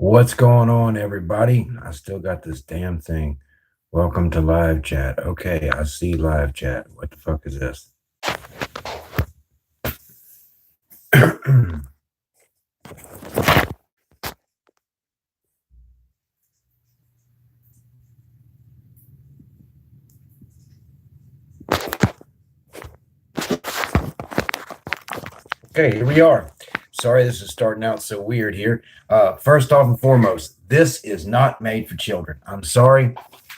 What's going on, everybody? I still got this damn thing. Welcome to live chat. Okay, I see live chat. What the fuck is this? Okay, here we are. Sorry, this is starting out so weird here. First off and foremost, this is not made for children. I'm sorry,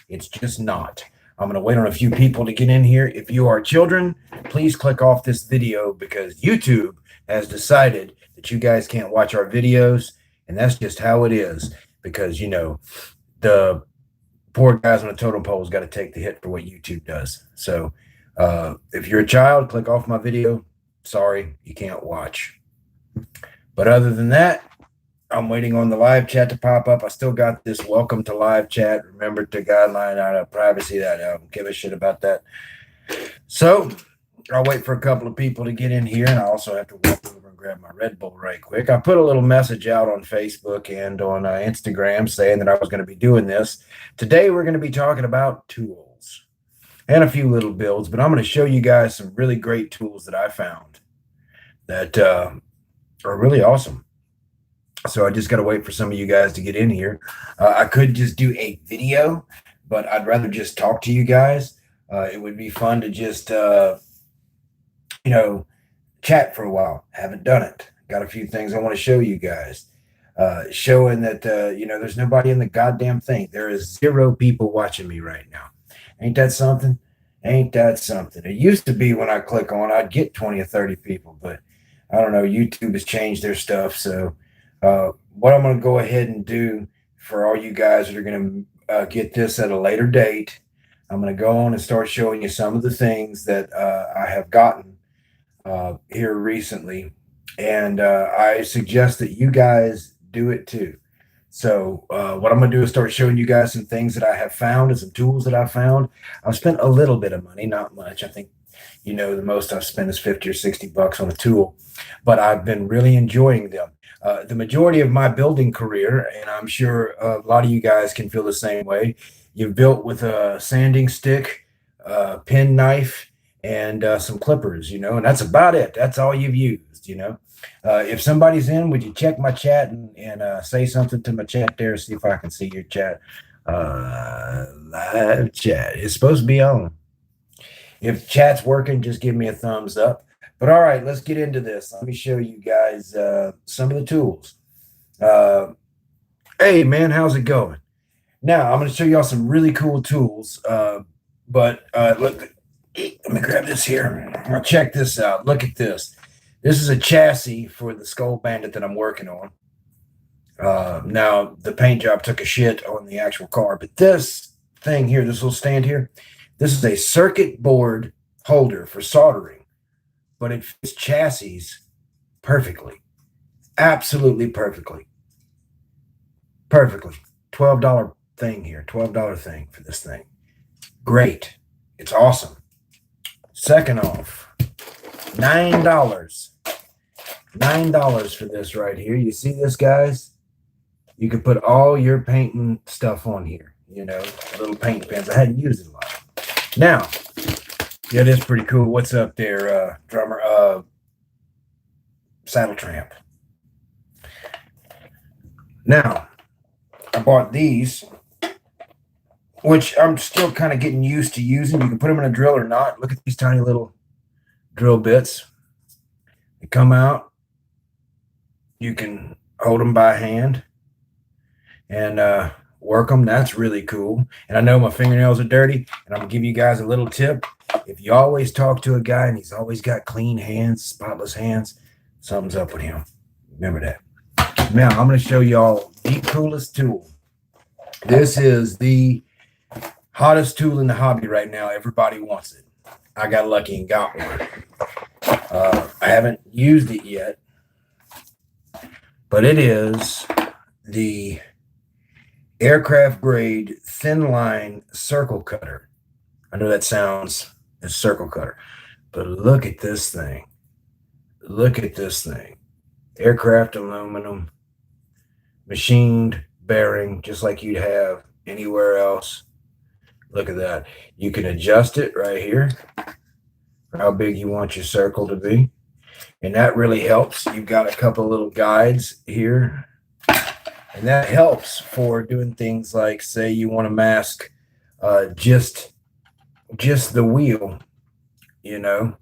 it's just not. I'm going to wait on a few people to get in here. If you are children, please click off this video because YouTube has decided that you guys can't watch our videos, and that's just how it is. Because, the poor guys on the totem pole's got to take the hit for what YouTube does. So if you're a child, click off my video. Sorry, you can't watch. But other than that, I'm waiting on the live chat to pop up. I still got this welcome to live chat. Remember to guideline out of privacy that I don't give a shit about that. So I'll wait for a couple of people to get in here, and I also have to walk over and grab my Red Bull right quick. I put a little message out on Facebook and on Instagram saying that I was going to be doing this. Today we're going to be talking about tools and a few little builds, but I'm going to show you guys some really great tools that I found that are really awesome. So I just got to wait for some of you guys to get in here. I could just do a video, but I'd rather just talk to you guys. It would be fun to just, chat for a while. Haven't done it. Got a few things I want to show you guys. Showing that, there's nobody in the goddamn thing. There is 0 people watching me right now. Ain't that something? Ain't that something? It used to be when I click on, I'd get 20 or 30 people, but I don't know. YouTube has changed their stuff. So what I'm going to go ahead and do for all you guys that are going to get this at a later date, I'm going to go on and start showing you some of the things that I have gotten here recently. And I suggest that you guys do it too. So what I'm going to do is start showing you guys some things that I have found and some tools that I found. I've spent a little bit of money, not much. I think, the most I've spent is 50 or 60 bucks on a tool, but I've been really enjoying them. The majority of my building career, and I'm sure a lot of you guys can feel the same way, you've built with a sanding stick, pen knife, and some clippers, and that's about it. That's all you've used. If somebody's in, would you check my chat and say something to my chat there? See if I can see your chat. Live chat. It's supposed to be on. If chat's working, just give me a thumbs up. But all right, let's get into this. Let me show you guys some of the tools. Hey, man, how's it going? Now, I'm going to show y'all some really cool tools. But look, let me grab this here. Now, check this out. Look at this. This is a chassis for the Skull Bandit that I'm working on. Now, the paint job took a shit on the actual car, but this thing here, this little stand here, this is a circuit board holder for soldering, but it fits chassis perfectly. Absolutely perfectly. Perfectly. $12 thing here, $12 thing for this thing. Great. It's awesome. Second off, $9. $9 for this right here. You see this, guys? You can put all your painting stuff on here, little paint pens. I hadn't used it a lot. Now, yeah, it is pretty cool. What's up there, drummer? Saddle Tramp. Now, I bought these, which I'm still kind of getting used to using. You can put them in a drill or not. Look at these tiny little drill bits. They come out. You can hold them by hand and work them. That's really cool. And I know my fingernails are dirty, and I'm going to give you guys a little tip. If you always talk to a guy and he's always got clean hands, spotless hands, something's up with him. Remember that. Now, I'm going to show y'all the coolest tool. This is the hottest tool in the hobby right now. Everybody wants it. I got lucky and got one. I haven't used it yet, but it is the aircraft grade thin line circle cutter. I know that sounds a circle cutter, but look at this thing. Look at this thing. Aircraft aluminum. machined bearing, just like you'd have anywhere else. Look at that. You can adjust it right here, how big you want your circle to be. And that really helps. You've got a couple little guides here. And that helps for doing things like, say you want to mask just the wheel, you know.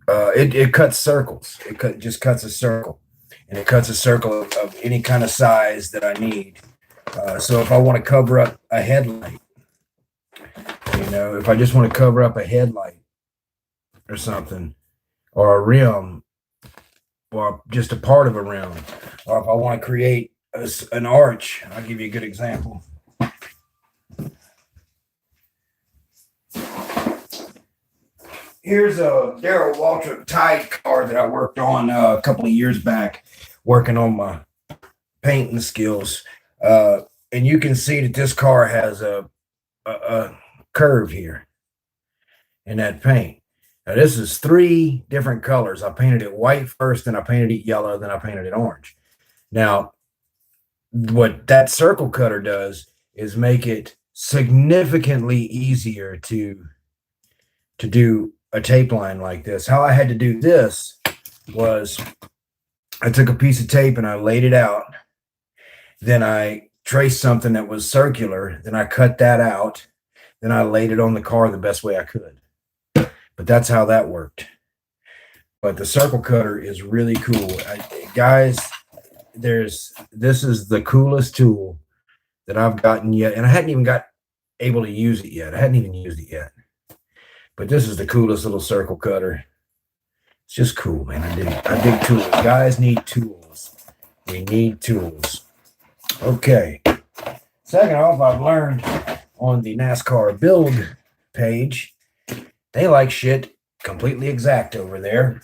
It cuts circles. Just cuts a circle. And it cuts a circle of any kind of size that I need. So if I want to cover up a headlight, if I just want to cover up a headlight or something, or a rim, or just a part of a rim, or if I want to create an arch, I'll give you a good example. Here's a Darrell Waltrip Tide car that I worked on a couple of years back, working on my painting skills. And you can see that this car has a curve here in that paint. Now, this is 3 different colors. I painted it white first, then I painted it yellow, then I painted it orange. Now, what that circle cutter does is make it significantly easier to do a tape line like this. How I had to do this was I took a piece of tape and I laid it out. Then I traced something that was circular. Then I cut that out. Then I laid it on the car the best way I could. But that's how that worked. But the circle cutter is really cool. Guys, this is the coolest tool that I've gotten yet. And I hadn't even got able to use it yet. I hadn't even used it yet. But this is the coolest little circle cutter. It's just cool, man. I dig tools. Guys need tools. We need tools. Okay. Second off, I've learned on the NASCAR build page, they like shit completely exact over there.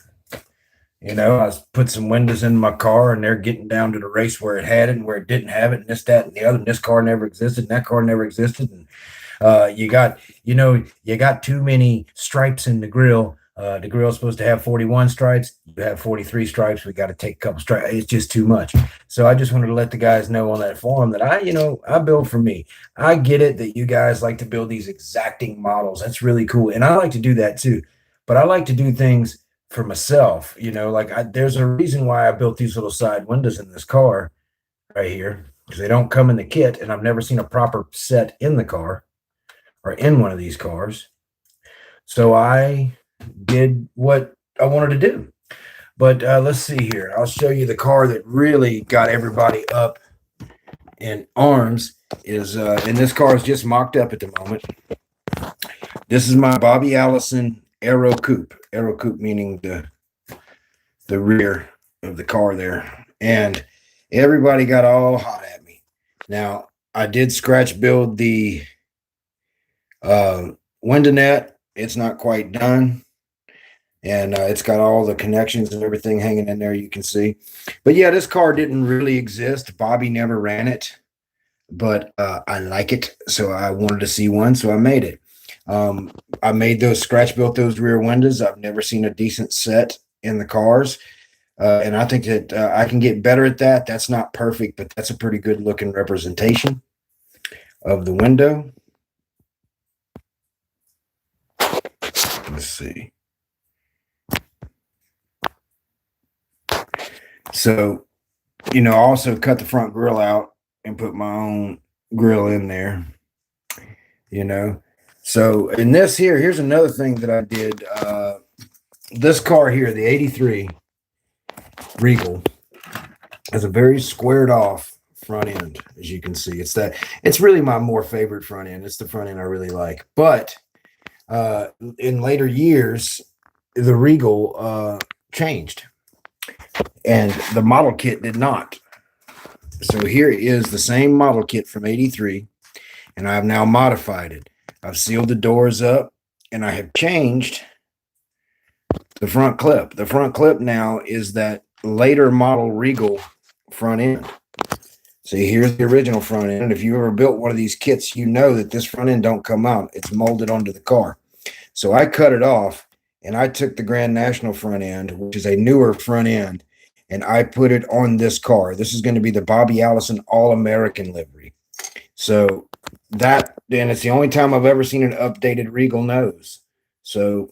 I put some windows in my car and they're getting down to the race where it had it and where it didn't have it, and this, that, and the other. And this car never existed, and that car never existed. And you got too many stripes in the grill. The grill's supposed to have 41 stripes. You have 43 stripes. We got to take a couple stripes. It's just too much. So I just wanted to let the guys know on that forum that I build for me. I get it that you guys like to build these exacting models. That's really cool. And I like to do that too. But I like to do things for myself. There's a reason why I built these little side windows in this car right here, because they don't come in the kit. And I've never seen a proper set in the car or in one of these cars. So I did what I wanted to do. But let's see here. I'll show you the car that really got everybody up in arms and this car is just mocked up at the moment. This is my Bobby Allison Aero Coupe. Aero Coupe meaning the rear of the car there. And everybody got all hot at me. Now, I did scratch build the window net. It's not quite done, and it's got all the connections and everything hanging in there, you can see. But yeah, this car didn't really exist. Bobby never ran it, but I like it, so I wanted to see one, so I made it. I made scratch built those rear windows. I've never seen a decent set in the cars, and I think that I can get better at that. That's not perfect, but that's a pretty good looking representation of the window. Let's see. So, I also cut the front grill out and put my own grill in there, So in this here's another thing that I did. This car here, the 83 Regal, has a very squared off front end, as you can see. It's really my more favorite front end. It's the front end I really like. But in later years, the Regal changed, and the model kit did not. So here is the same model kit from 83, and I've now modified it. I've sealed the doors up, and I have changed the front clip. The front clip now is that later model Regal front end. See, here's the original front end. If you ever built one of these kits, you know that this front end don't come out. It's molded onto the car. So I cut it off, and I took the Grand National front end, which is a newer front end, and I put it on this car. This is going to be the Bobby Allison All-American livery. So that, and it's the only time I've ever seen an updated Regal nose. So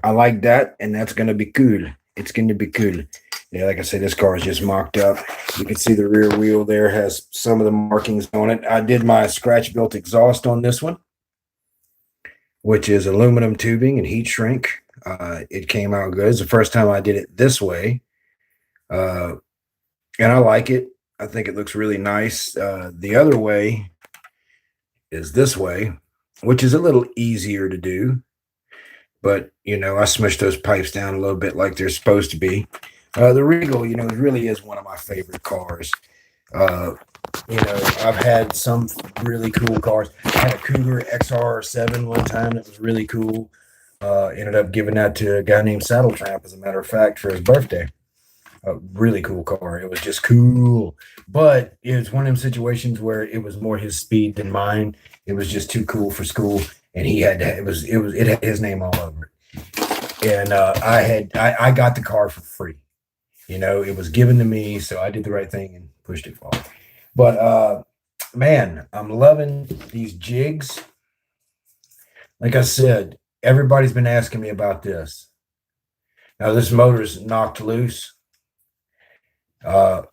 I like that, and that's going to be cool. It's going to be cool. Yeah, like I said, this car is just mocked up. You can see the rear wheel there has some of the markings on it. I did my scratch-built exhaust on this one, which is aluminum tubing and heat shrink. It came out good. It's the first time I did it this way. And I like it. I think it looks really nice. The other way is this way, which is a little easier to do. But, I smushed those pipes down a little bit like they're supposed to be. The Regal, really is one of my favorite cars. I've had some really cool cars. I had a Cougar XR7 one time that was really cool. Ended up giving that to a guy named Saddle Tramp, as a matter of fact, for his birthday. A really cool car. It was just cool. But it was one of them situations where it was more his speed than mine. It was just too cool for school. And he had to, it had his name all over it. And I got the car for free. It was given to me, so I did the right thing and pushed it forward. But man, I'm loving these jigs. Like I said, everybody's been asking me about this. Now this motor's knocked loose. But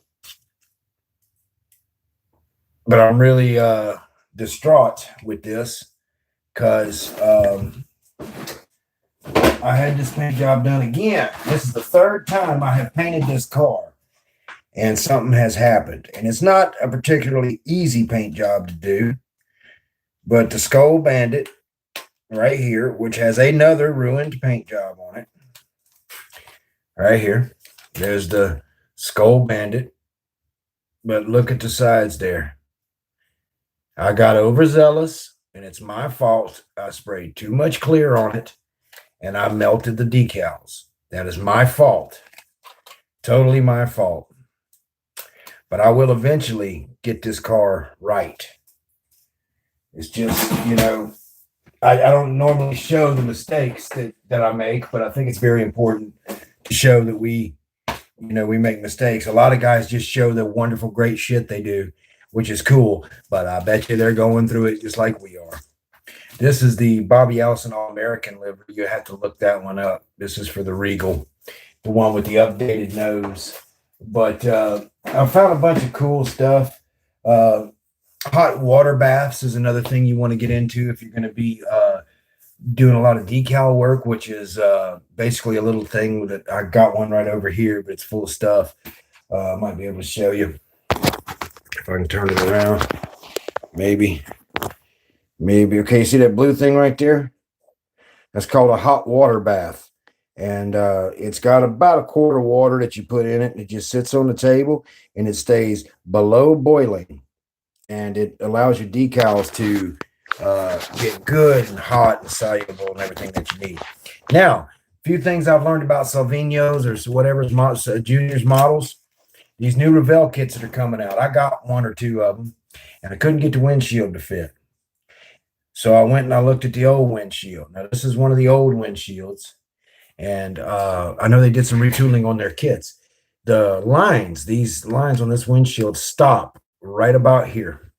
I'm really distraught with this because I had this paint job done again. This is the third time I have painted this car, and something has happened. And it's not a particularly easy paint job to do, but the Skull Bandit right here, which has another ruined paint job on it, right here. There's the Skull Bandit, but look at the sides there. I got overzealous, and it's my fault. I sprayed too much clear on it, and I melted the decals. That is my fault. Totally my fault. But I will eventually get this car right. It's just, I don't normally show the mistakes that I make, but I think it's very important to show that we make mistakes. A lot of guys just show the wonderful, great shit they do, which is cool, but I bet you they're going through it just like we are. This is the Bobby Allison All-American livery. You have to look that one up. This is for the Regal, the one with the updated nose. But I found a bunch of cool stuff. Hot water baths is another thing you want to get into if you're going to be doing a lot of decal work, which is basically a little thing that I got one right over here, but it's full of stuff. I might be able to show you if I can turn it around. Maybe. Okay, see that blue thing right there? That's called a hot water bath. And it's got about a quart of water that you put in it, and it just sits on the table, and it stays below boiling. And it allows your decals to get good and hot and soluble and everything that you need. Now, a few things I've learned about Salvinos or whatever's Junior's models. These new Revell kits that are coming out. I got one or two of them, and I couldn't get the windshield to fit. So I went and I looked at the old windshield. Now, this is one of the old windshields, and I know they did some retooling on their kits. These lines on this windshield stop right about here.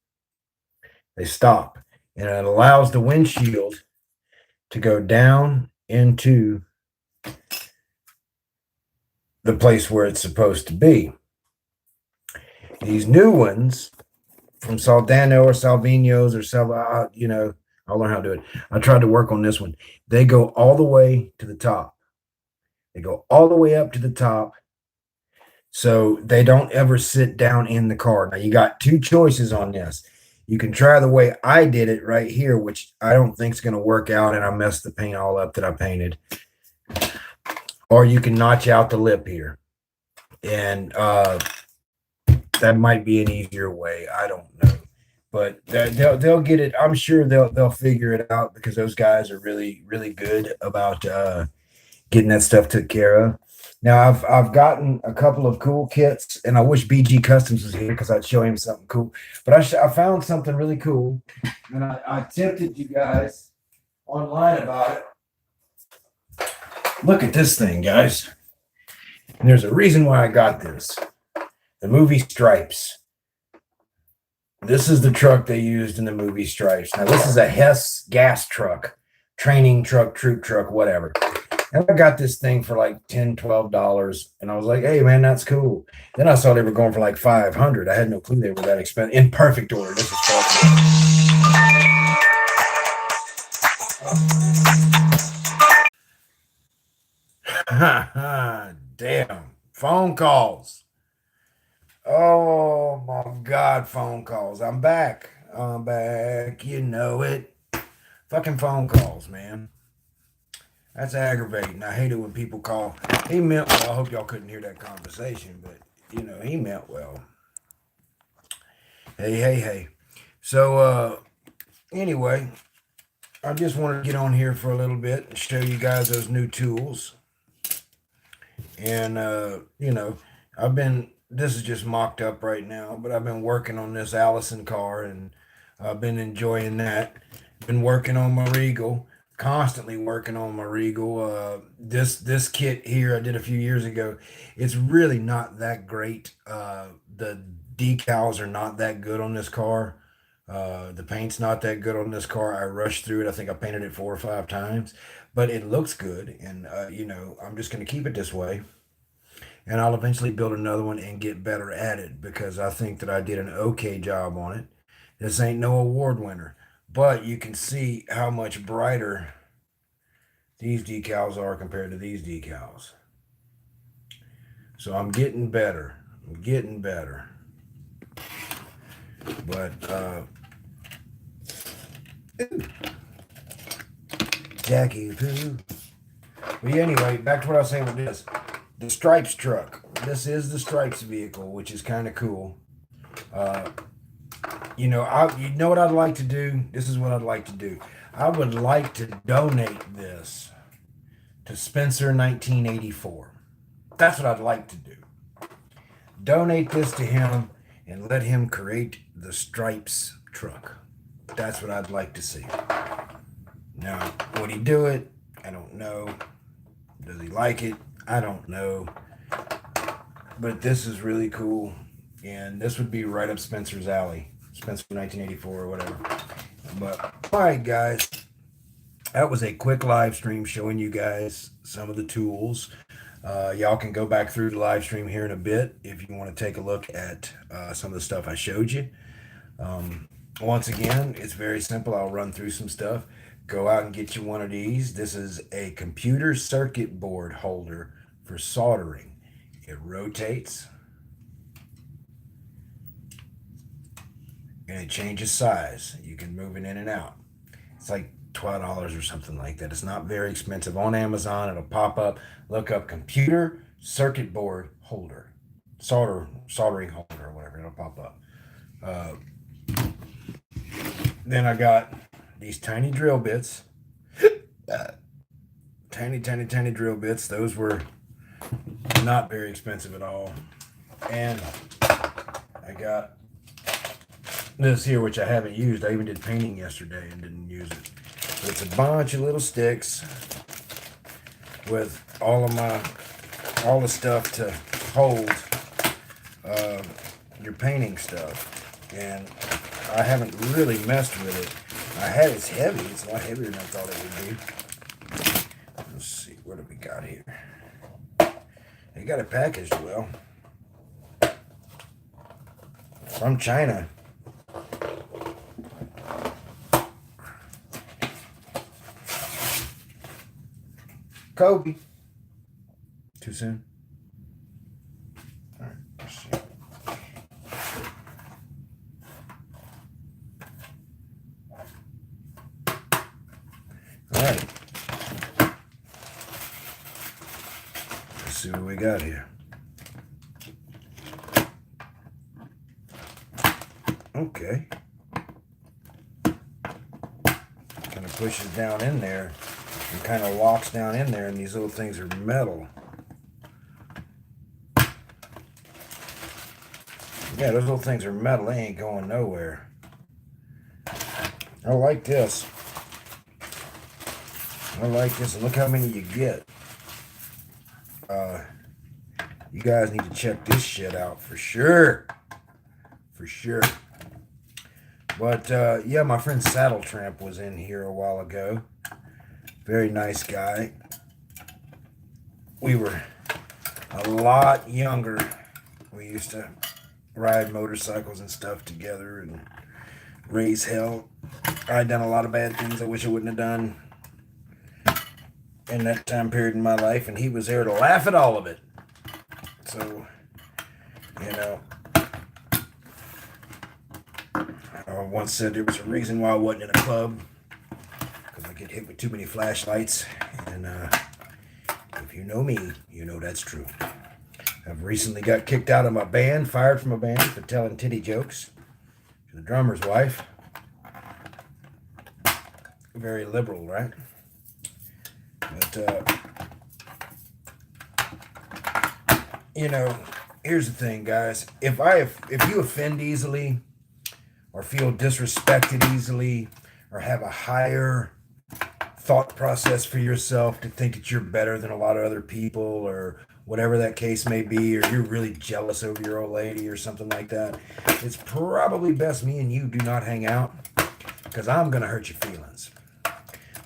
They stop, and it allows the windshield to go down into the place where it's supposed to be. These new ones from Soldano or Salvinos or I'll learn how to do it. I tried to work on this one. They go all the way to the top. They go all the way up to the top, so they don't ever sit down in the car. Now, you got two choices on this. You can try the way I did it right here, which I don't think is going to work out, and I messed the paint all up that I painted. Or you can notch out the lip here. And that might be an easier way. I don't know. But they'll get it. I'm sure they'll figure it out, because those guys are really, really good about getting that stuff took care of. Now, I've gotten a couple of cool kits, and I wish BG Customs was here because I'd show him something cool. But I found something really cool, and I tempted you guys online about it. Look at this thing, guys. And there's a reason why I got this. The movie Stripes. This is the truck they used in the movie Stripes. Now, this is a Hess gas truck, training truck, troop truck, whatever. And I got this thing for like $10, $12. And I was like, hey, man, that's cool. Then I saw they were going for like $500. I had no clue they were that expensive. In perfect order. This is damn. Phone calls. Oh my God, phone calls. I'm back. I'm back. You know it. Fucking phone calls, man. That's aggravating. I hate it when people call. He meant well. I hope y'all couldn't hear that conversation, but you know, he meant well. Hey. So anyway, I just wanted to get on here for a little bit and show you guys those new tools. And you know, this is just mocked up right now, but I've been working on this Allison car and I've been enjoying that. Been working on my Regal, constantly working on my Regal. This kit here I did a few years ago. It's really not that great. The decals are not that good on this car. The paint's not that good on this car. I rushed through it. I think I painted it 4 or 5 times, but it looks good. And you know, I'm just going to keep it this way. And I'll eventually build another one and get better at it because I think that I did an okay job on it. This ain't no award winner, but you can see how much brighter these decals are compared to these decals. So I'm getting better. But Jackie Poo. But anyway, back to what I was saying with this. The Stripes truck. This is the Stripes vehicle, which is kind of cool. You know what I'd like to do? This is what I'd like to do. I would like to donate this to Spencer 1984. That's what I'd like to do. Donate this to him and let him create the Stripes truck. That's what I'd like to see. Now, would he do it? I don't know. Does he like it? I don't know. But this is really cool. And this would be right up Spencer's alley. Spencer 1984 or whatever. But, all right, guys. That was a quick live stream showing you guys some of the tools. Y'all can go back through the live stream here in a bit if you want to take a look at some of the stuff I showed you. Once again, it's very simple. I'll run through some stuff. Go out and get you one of these. This is a computer circuit board holder for soldering. It rotates and it changes size. You can move it in and out. It's like $12 or something like that. It's not very expensive. On Amazon, it'll pop up. Look up computer circuit board holder, soldering holder or whatever. It'll pop up. Then I got these tiny drill bits. Tiny drill bits. Those were not very expensive at all. And I got this here, which I haven't used. I even did painting yesterday and didn't use it. It's a bunch of little sticks with all the stuff to hold your painting stuff. And I haven't really messed with it. It's heavy. It's a lot heavier than I thought it would be. Let's see, what do we got here? They got it packaged well. From China. Kobe. Too soon? All right, let's see. All right. Let's see what we got here. Okay. Kind of pushes down in there and kind of locks down in there, and these little things are metal. Yeah, those little things are metal. They ain't going nowhere. I like this. And look how many you get. You guys need to check this shit out for sure. For sure. But yeah, my friend Saddle Tramp was in here a while ago. Very nice guy. We were a lot younger. We used to ride motorcycles and stuff together and raise hell. I'd done a lot of bad things I wish I wouldn't have done in that time period in my life, and he was there to laugh at all of it. So, you know, I once said there was a reason why I wasn't in a club, because I get hit with too many flashlights, and if you know me, you know that's true. I've recently got kicked out of my band, fired from a band for telling titty jokes to the drummer's wife. Very liberal, right? But, you know, here's the thing, guys. If you offend easily, or feel disrespected easily, or have a higher thought process for yourself to think that you're better than a lot of other people, or whatever that case may be, or you're really jealous over your old lady or something like that, it's probably best me and you do not hang out, because I'm going to hurt your feelings.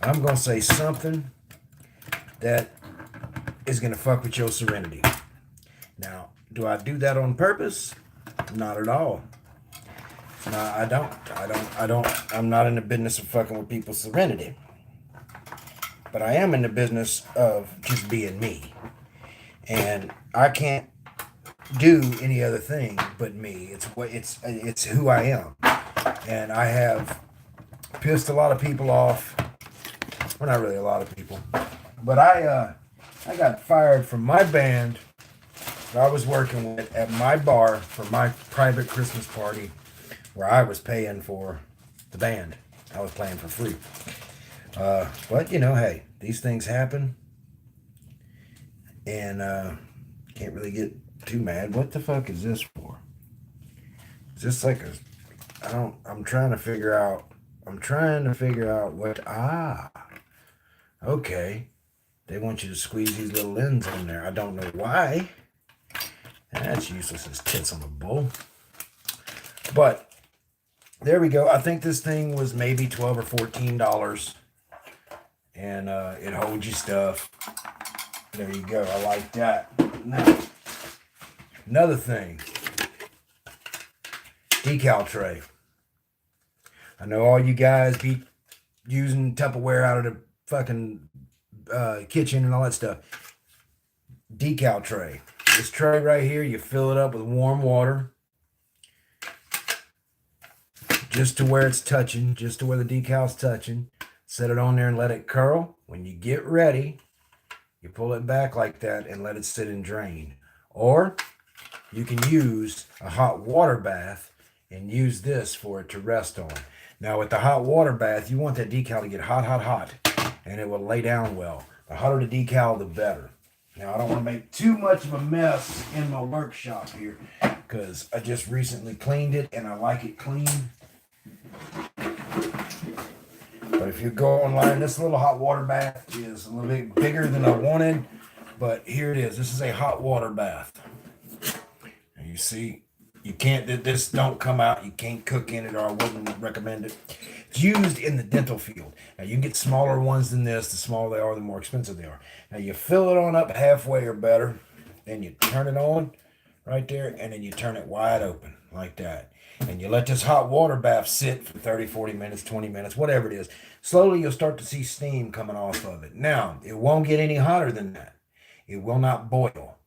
I'm going to say something that is going to fuck with your serenity. Now, do I do that on purpose? Not at all. No, I don't. I'm not in the business of fucking with people's serenity. But I am in the business of just being me. And I can't do any other thing but me. It's who I am. And I have pissed a lot of people off. Well, not really a lot of people. But I got fired from my band that I was working with at my bar for my private Christmas party, where I was paying for the band. I was playing for free. But, you know, hey, these things happen. And can't really get too mad. What the fuck is this for? Is this like I'm trying to figure out what, okay. They want you to squeeze these little ends in there. I don't know why. That's useless as tits on a bull. But there we go. I think this thing was maybe $12 or $14. And it holds your stuff. There you go. I like that. Now, another thing. Decal tray. I know all you guys be using Tupperware out of the fucking kitchen and all that stuff. Decal tray. This tray right here, you fill it up with warm water. Just to where it's touching, just to where the decal's touching. Set it on there and let it curl. When you get ready, you pull it back like that and let it sit and drain. Or you can use a hot water bath and use this for it to rest on. Now with the hot water bath, you want that decal to get hot, hot, hot, and it will lay down well. The hotter the decal, the better. Now I don't want to make too much of a mess in my workshop here, because I just recently cleaned it and I like it clean. But if you go online, this little hot water bath is a little bit bigger than I wanted, but here it is. This is a hot water bath. And you see, you can't, this don't come out, you can't cook in it, or I wouldn't recommend it. It's used in the dental field. Now you can get smaller ones than this. The smaller they are, the more expensive they are. Now you fill it on up halfway or better, then you turn it on right there, and then you turn it wide open like that. And you let this hot water bath sit for 30, 40 minutes, 20 minutes, whatever it is. Slowly you'll start to see steam coming off of it. Now, it won't get any hotter than that. It will not boil.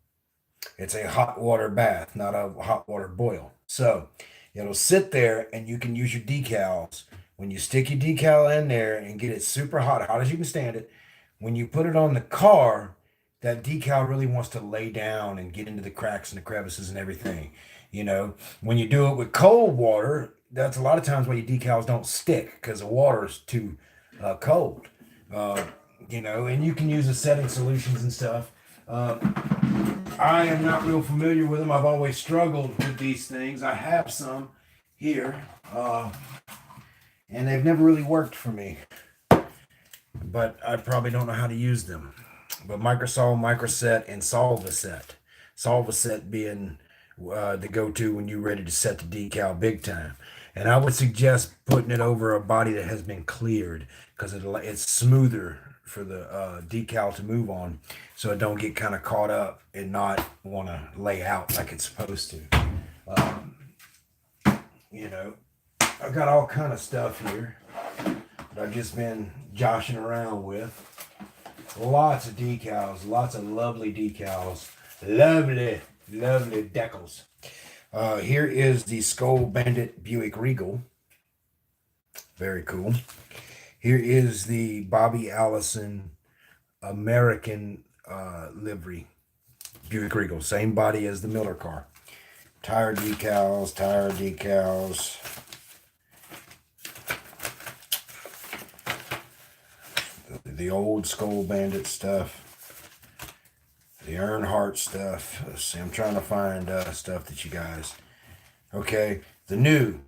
It's a hot water bath, not a hot water boil. So it'll sit there and you can use your decals. When you stick your decal in there and get it super hot, hot as you can stand it, when you put it on the car, that decal really wants to lay down and get into the cracks and the crevices and everything. You know, when you do it with cold water, that's a lot of times why your decals don't stick, because the water is too cold. You know, and you can use the setting solutions and stuff. I am not real familiar with them. I've always struggled with these things. I have some here, and they've never really worked for me. But I probably don't know how to use them. But Microsol, Microset, and Solvaset. Solva set being the go-to when you're ready to set the decal big time. And I would suggest putting it over a body that has been cleared because it's smoother for the decal to move on, so it don't get kind of caught up and not want to lay out like it's supposed to. Um, you know, I've got all kind of stuff here that I've just been joshing around with. Lots of decals, lots of lovely decals, lovely decals. Here is the Skull Bandit Buick Regal. Very cool. Here is the Bobby Allison American livery Buick Regal. Same body as the Miller car. Tire decals. The old Skull Bandit stuff. The Earnhardt stuff. Let's see, I'm trying to find stuff that you guys. Okay, the new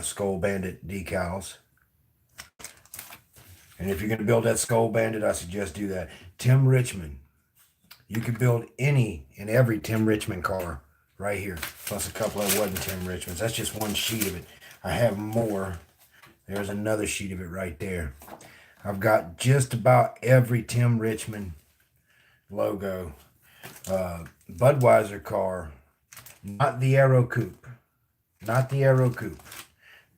Skull Bandit decals. And if you're going to build that Skull Bandit, I suggest do that. Tim Richmond. You can build any and every Tim Richmond car right here, plus a couple of wasn't Tim Richmonds. That's just one sheet of it. I have more. There's another sheet of it right there. I've got just about every Tim Richmond logo. Budweiser car, not the Aero Coupe,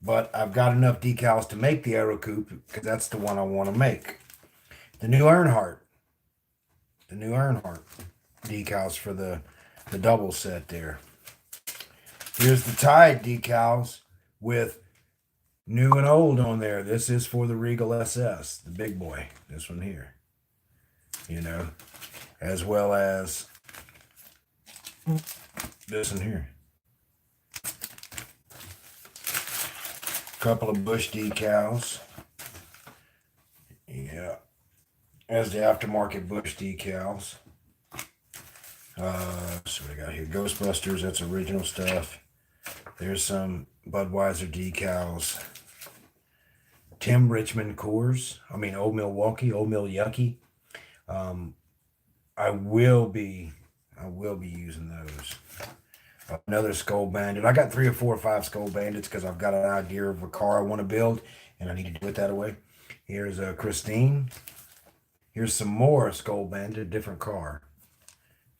but I've got enough decals to make the Aero Coupe because that's the one I want to make. The new Earnhardt decals for the double set there. Here's the Tide decals with new and old on there. This is for the Regal SS, the big boy, this one here, you know, as well as this one here. Couple of Bush decals. Yeah. As the aftermarket Bush decals. So what I got here? Ghostbusters, that's original stuff. There's some Budweiser decals. Tim Richmond Coors. Old Milwaukee, Old Mill Yucky. I will be using those. Another Skull Bandit. I got 3 or 4 or 5 Skull Bandits because I've got an idea of a car I want to build and I need to do it that way. Here's a Christine. Here's some more Skull Bandit, different car.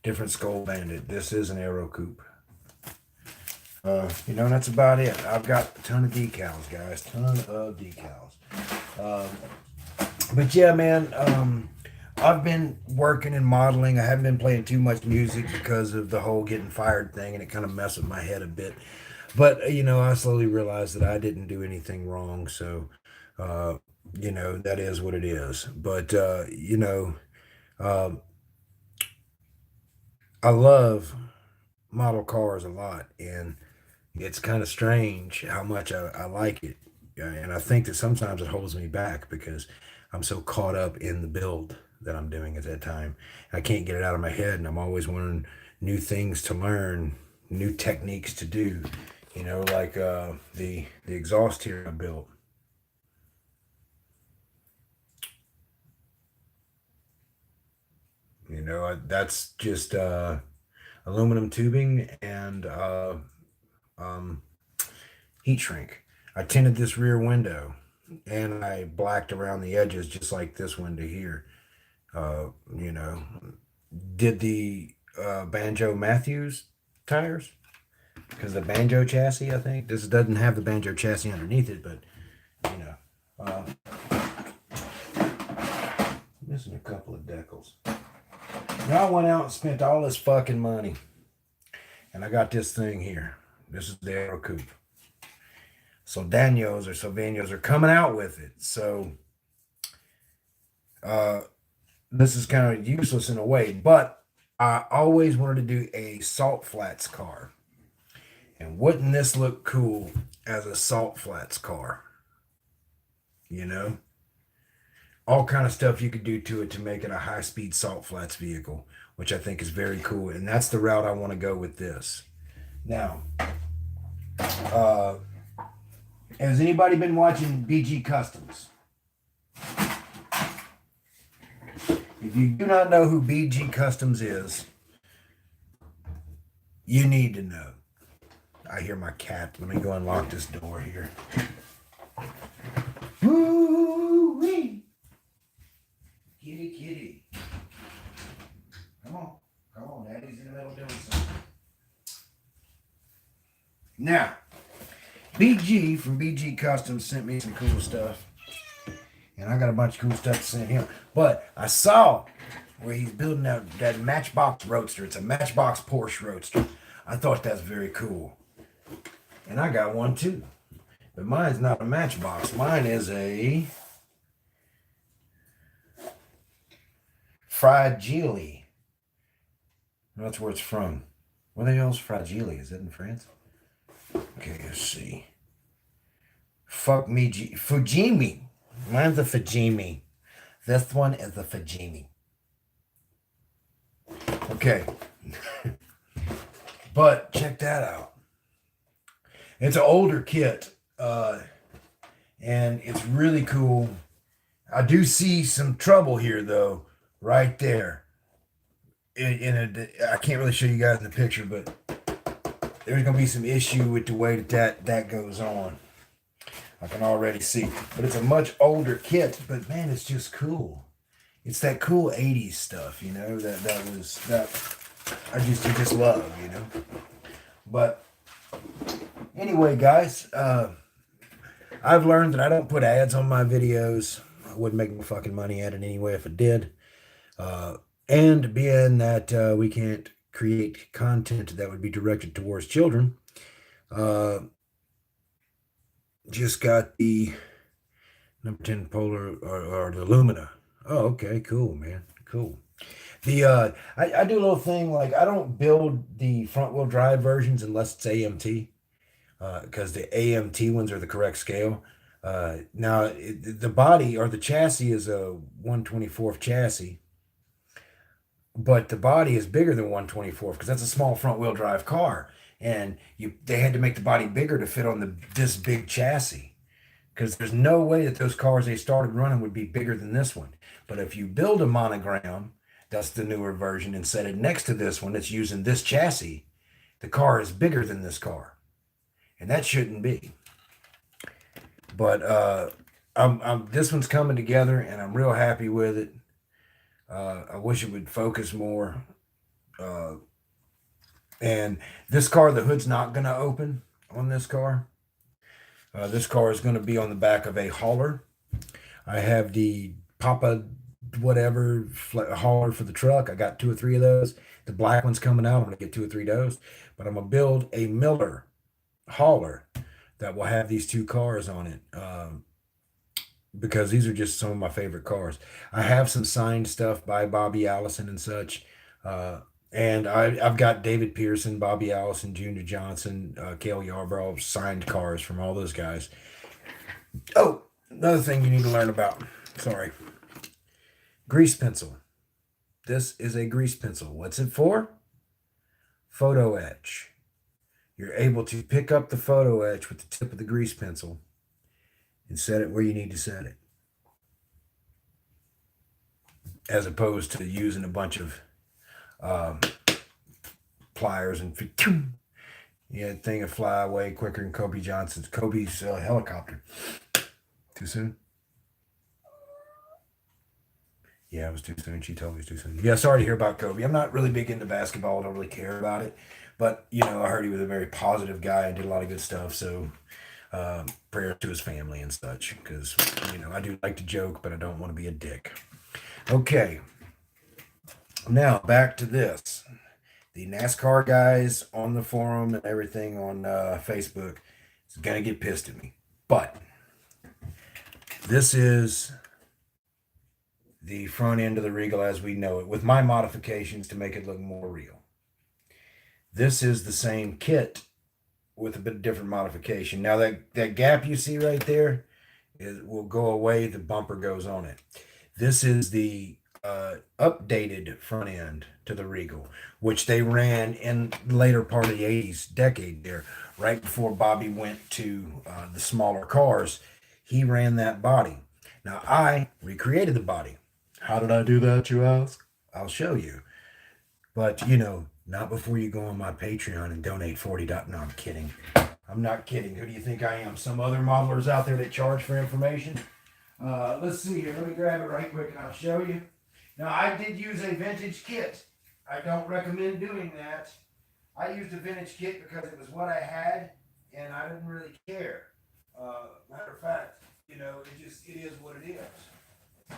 Different Skull Bandit. This is an Aero Coupe. That's about it. I've got a ton of decals, guys. Ton of decals. But yeah, man, I've been working and modeling. I haven't been playing too much music because of the whole getting fired thing, and it kind of messed with my head a bit. But, I slowly realized that I didn't do anything wrong. So, that is what it is. But, I love model cars a lot, and it's kind of strange how much I like it. And I think that sometimes it holds me back because I'm so caught up in the build that I'm doing at that time. I can't get it out of my head, and I'm always wanting new things to learn, new techniques to do. Like the exhaust here I built. That's just aluminum tubing and heat shrink. I tinted this rear window and I blacked around the edges just like this window here. uh, you know, did the Banjo Matthews tires because the Banjo chassis, I think this doesn't have the Banjo chassis underneath it, but you know, missing a couple of decals. Now I went out and spent all this fucking money, and I got this thing here. This is the Aero Coupe. So Danios or Sylvanios are coming out with it. So this is kind of useless in a way, but I always wanted to do a salt flats car. And wouldn't this look cool as a salt flats car? You know? All kind of stuff you could do to it to make it a high-speed salt flats vehicle, which I think is very cool. And that's the route I want to go with this. Now, has anybody been watching BG Customs? If you do not know who BG Customs is, you need to know. I hear my cat. Let me go unlock this door here. Woo-wee. Kitty, kitty. Come on. Come on. Daddy's in the middle doing something. Now, BG from BG Customs sent me some cool stuff. And I got a bunch of cool stuff to send him. But I saw where he's building that Matchbox Roadster. It's a Matchbox Porsche Roadster. I thought that's very cool. And I got one too. But mine's not a Matchbox. Mine is a Fragile. That's where it's from. Where the hell's Fragile? Is it in France? Okay, let's see. Fuck me, Fujimi. Mine's a Fujimi. This one is the Fujimi. Okay. But check that out. It's an older kit. And it's really cool. I do see some trouble here, though, right there. I can't really show you guys in the picture, but there's going to be some issue with the way that goes on. I can already see. But it's a much older kit, but man, it's just cool. It's that cool 80s stuff, you know, that you just love, you know. But anyway, guys, I've learned that I don't put ads on my videos. I wouldn't make no fucking money at it anyway if it did. And being that we can't create content that would be directed towards children, just got the number 10 Polar or the Lumina. Oh, okay, cool, man, cool. I do a little thing like I don't build the front wheel drive versions unless it's AMT, because the AMT ones are the correct scale. Now the body or the chassis is a 1/24th chassis, but the body is bigger than 1/24th because that's a small front wheel drive car, and they had to make the body bigger to fit on this big chassis, because there's no way that those cars they started running would be bigger than this one. But if you build a monogram, that's the newer version, and set it next to this one that's using this chassis, the car is bigger than this car, and that shouldn't be. But this one's coming together, and I'm real happy with it. I wish it would focus more. And this car, the hood's not going to open on this car. This car is going to be on the back of a hauler. I have the Papa whatever hauler for the truck. I got 2 or 3 of those. The black one's coming out. I'm going to get 2 or 3 of those. But I'm going to build a Miller hauler that will have these 2 cars on it. Because these are just some of my favorite cars. I have some signed stuff by Bobby Allison and such. And I've got David Pearson, Bobby Allison, Junior Johnson, Cale Yarborough signed cars from all those guys. Oh, another thing you need to learn about. Sorry. Grease pencil. This is a grease pencil. What's it for? Photo etch. You're able to pick up the photo etch with the tip of the grease pencil and set it where you need to set it, as opposed to using a bunch of pliers and thing will fly away quicker than Kobe's helicopter. Too soon? Yeah, it was too soon. She told me it was too soon. Yeah, sorry to hear about Kobe. I'm not really big into basketball. I don't really care about it. But, I heard he was a very positive guy and did a lot of good stuff. So prayers to his family and such. Because, I do like to joke, but I don't want to be a dick. Okay. Now, back to this. The NASCAR guys on the forum and everything on Facebook is going to get pissed at me. But this is the front end of the Regal as we know it, with my modifications to make it look more real. This is the same kit with a bit of different modification. Now that gap you see right there will go away. The bumper goes on it. This is the updated front end to the Regal, which they ran in the later part of the 80s decade there, right before Bobby went to the smaller cars. He ran that body. Now I recreated the body. How did I do that, you ask? I'll show you. But, not before you go on my Patreon and donate 40 dollars. No, I'm kidding. I'm not kidding. Who do you think I am? Some other modelers out there that charge for information? Let's see here. Let me grab it right quick and I'll show you. Now, I did use a vintage kit. I don't recommend doing that. I used a vintage kit because it was what I had and I didn't really care. Matter of fact, it is what it is.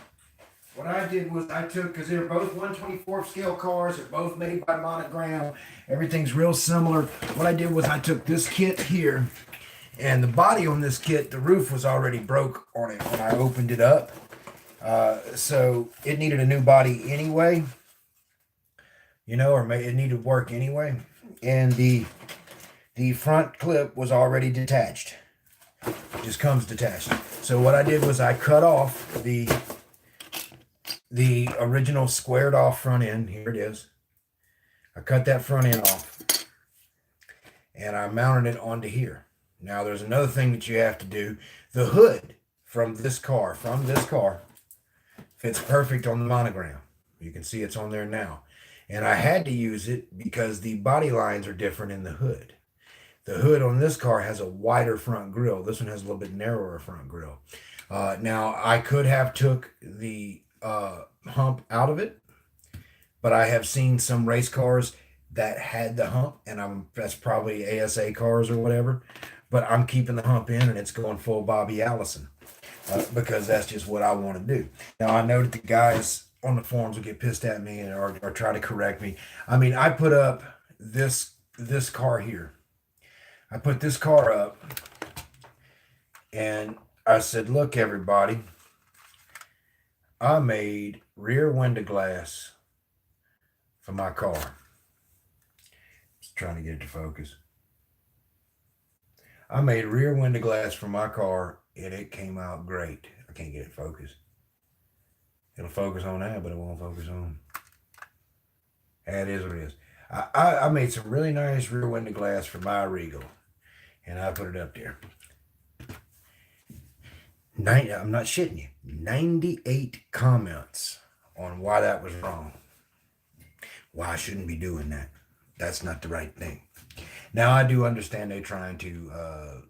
What I did was I took, because they're both 1/24th scale cars, they're both made by Monogram, everything's real similar. What I did was I took this kit here, and the body on this kit, the roof was already broke on it when I opened it up. So it needed a new body anyway, or it needed work anyway. And the front clip was already detached. It just comes detached. So what I did was I cut off the original squared off front end. Here it is. I cut that front end off and I mounted it onto here. Now there's another thing that you have to do. The hood from this car fits perfect on the Monogram. You can see it's on there now. And I had to use it because the body lines are different in the hood. The hood on this car has a wider front grille. This one has a little bit narrower front grille. Now I could have took the hump out of it, but I have seen some race cars that had the hump, and that's probably ASA cars or whatever. But I'm keeping the hump in, and it's going full Bobby Allison because that's just what I want to do. Now I know that the guys on the forums will get pissed at me or try to correct me. I mean, I put up this car here. I put this car up, and I said, "Look, everybody, I made rear window glass for my car." Just trying to get it to focus. I made rear window glass for my car, and it came out great. I can't get it focused. It'll focus on that, but it won't focus on. That is what it is. I made some really nice rear window glass for my Regal, and I put it up there. I'm not shitting you. 98 comments on why that was wrong. Why I shouldn't be doing that. That's not the right thing. Now I do understand they're trying to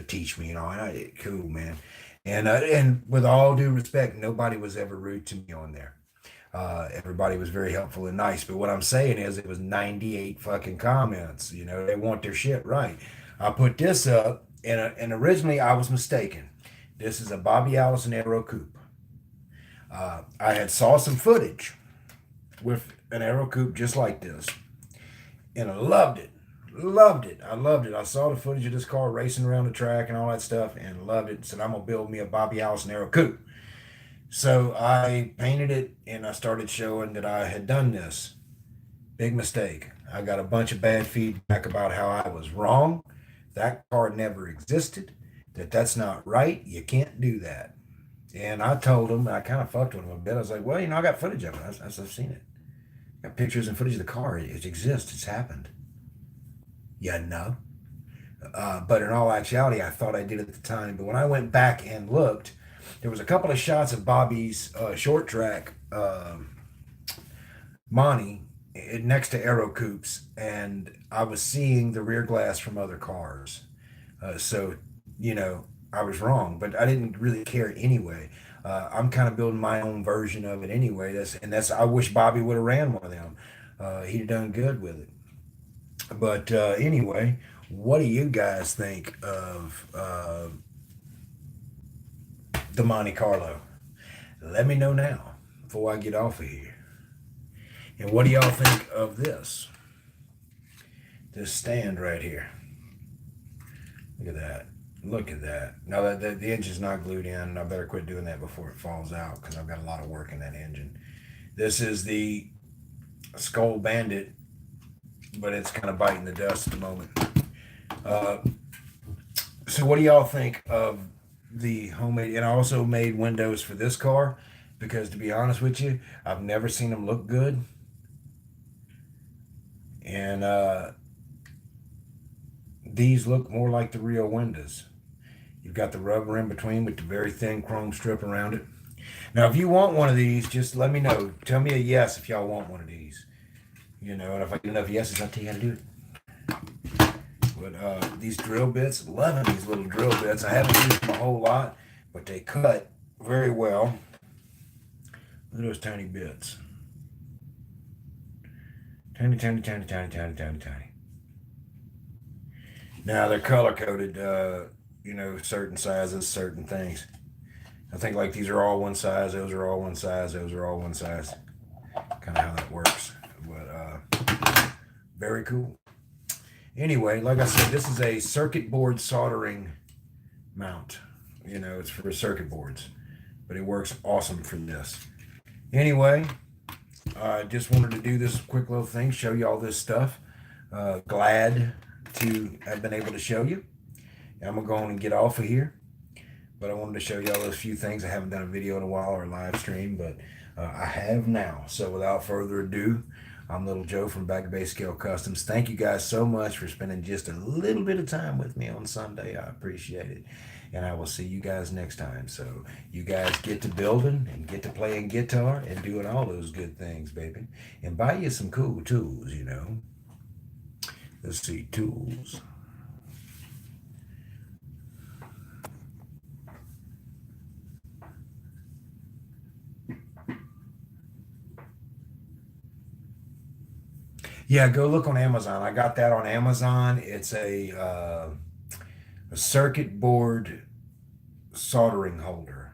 teach me, and cool, man. And with all due respect, nobody was ever rude to me on there. Everybody was very helpful and nice. But what I'm saying is, it was 98 fucking comments. They want their shit right. I put this up, and originally I was mistaken. This is a Bobby Allison Aero Coupe. I had saw some footage with an Aero Coupe just like this, and I loved it. Loved it. I loved it. I saw the footage of this car racing around the track and all that stuff, and loved it. Said, I'm gonna build me a Bobby Allison Aero Coupe. So I painted it, and I started showing that I had done this. Big mistake. I got a bunch of bad feedback about how I was wrong. That car never existed. That's not right. You can't do that. And I told him, I kind of fucked with him a bit. I was like, well, I got footage of it. I've seen it. Got pictures and footage of the car. It exists. It's happened. Yeah, no. But in all actuality, I thought I did at the time. But when I went back and looked, there was a couple of shots of Bobby's short track Monty next to Aero Coupes, and I was seeing the rear glass from other cars. So, I was wrong, but I didn't really care anyway. I'm kind of building my own version of it anyway. I wish Bobby would have ran one of them. He'd have done good with it. But anyway, what do you guys think of the Monte Carlo? Let me know now before I get off of here. And what do y'all think of this? This stand right here. Look at that. Look at that. Now that the engine's not glued in, I better quit doing that before it falls out because I've got a lot of work in that engine. This is the Skull Bandit, but it's kind of biting the dust at the moment. So what do y'all think of the homemade? And I also made windows for this car because, to be honest with you, I've never seen them look good. And these look more like the real windows. You've got the rubber in between with the very thin chrome strip around it. Now, if you want one of these, just let me know. Tell me a yes if y'all want one of these. You know, and if I get enough yeses, I'll tell you how to do it. But these drill bits, loving these little drill bits. I haven't used them a whole lot, but they cut very well. Look at those tiny bits. Tiny, tiny, tiny, tiny, tiny, tiny, tiny. Now they're color coded, you know, certain sizes, certain things. I think like these are all one size, those are all one size, those are all one size. Kind of how that works. But very cool. Anyway, like I said, this is a circuit board soldering mount. You know, it's for circuit boards, but it works awesome for this. Anyway, I just wanted to do this quick little thing, show you all this stuff. Glad to have been able to show you. I'm gonna go on and get off of here, but I wanted to show you all those few things. I haven't done a video in a while or a live stream, but I have now. So without further ado, I'm Little Joe from Back Bay Scale Customs. Thank you guys so much for spending just a little bit of time with me on Sunday. I appreciate it. And I will see you guys next time. So you guys get to building and get to playing guitar and doing all those good things, baby. And buy you some cool tools, you know. Let's see, tools. Yeah, go look on Amazon. I got that on Amazon. It's a circuit board soldering holder.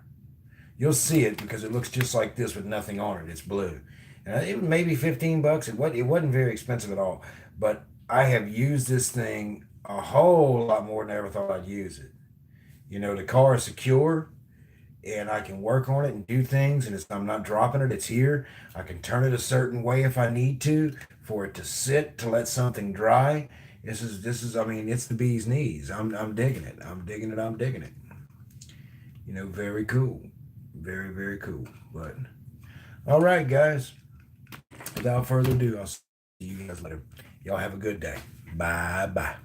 You'll see it because it looks just like this with nothing on it. It's blue. And it may be 15 bucks. It wasn't very expensive at all. But I have used this thing a whole lot more than I ever thought I'd use it. You know, the car is secure and I can work on it and do things, and I'm not dropping it. It's here. I can turn it a certain way if I need to for it to sit to let something dry. This is. I mean, it's the bee's knees. I'm digging it. I'm digging it. I'm digging it. You know, very cool, very very cool. But all right, guys. Without further ado, I'll see you guys later. Y'all have a good day. Bye bye.